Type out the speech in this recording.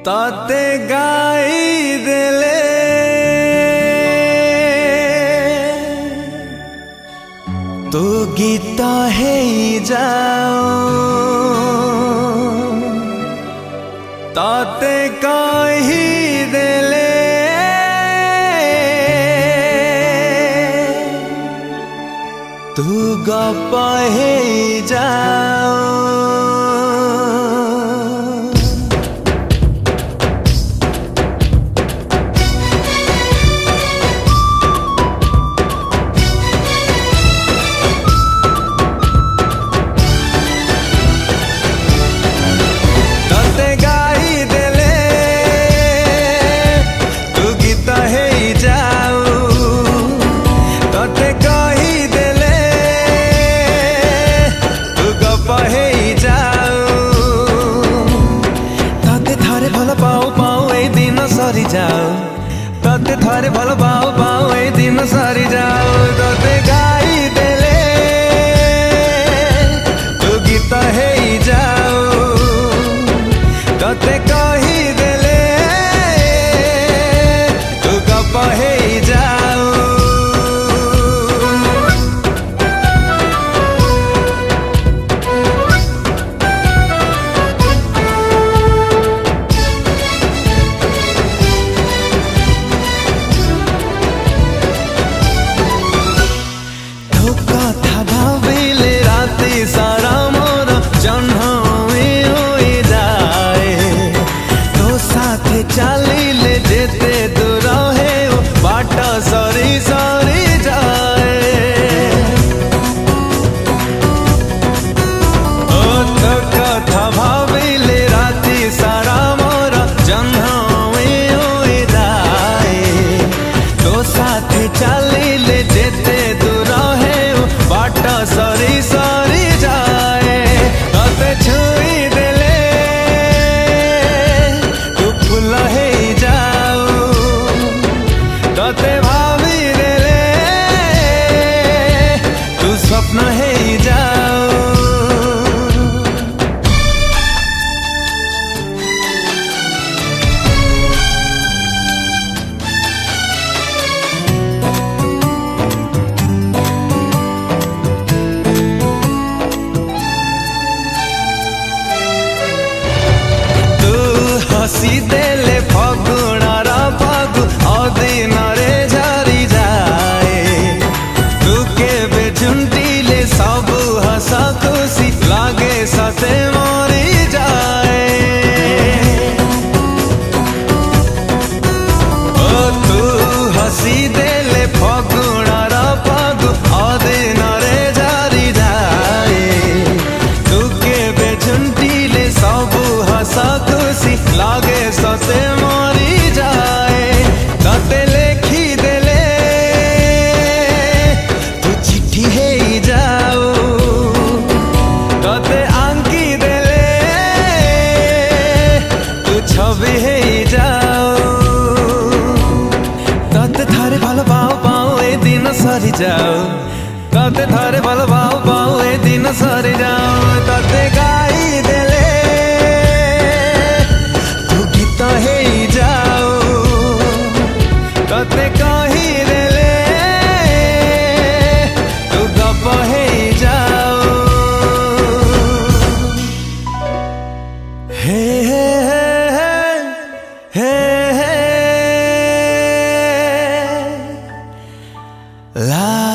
ताते गाई देले तू गीता है जाओ ताते कही देले तू गप है जाओ सरी जाओ तते थारे भल पाओ पाओ ए दिन सरी जाओ तते गाई देले तू गीत है जाओ तते कही देले तू गप है जाओ सारा मोर जन्म हो जाए तो साथे चलिले जेते दूर है बाट सरी सरी जाए ओ तो कथा भाविले राति सारा मोर जन्म हो जाए तो साथे चलिले जेते दूर है बाट सरी सरी छुई देले तू फूल है जाओ तते भाभी देले तू स्वप्न है जाओ हसी देले फगुणार फगु अदिन रे झरी जाए तू केबे झुंटिले सब हस खुशी लागे सते मरी जाए ओ तू हसी देले फगुणार फगु अदिन रे झरी जाए तू केबे झुंटिले सब हस खुशी लागे सते मरी जाए तते लेखी देले तू चिट्ठी है जाओ तते आंकी देले तू छवि है जाओ तते थारे भल पाओ पाओ ए दिन सरी जाओ तते थारे भल पाओ पाओ ए दिन सरी जाओ तते गाई देले है जाओ तते कही देले तू गप है जाओ हे हे हे हे ला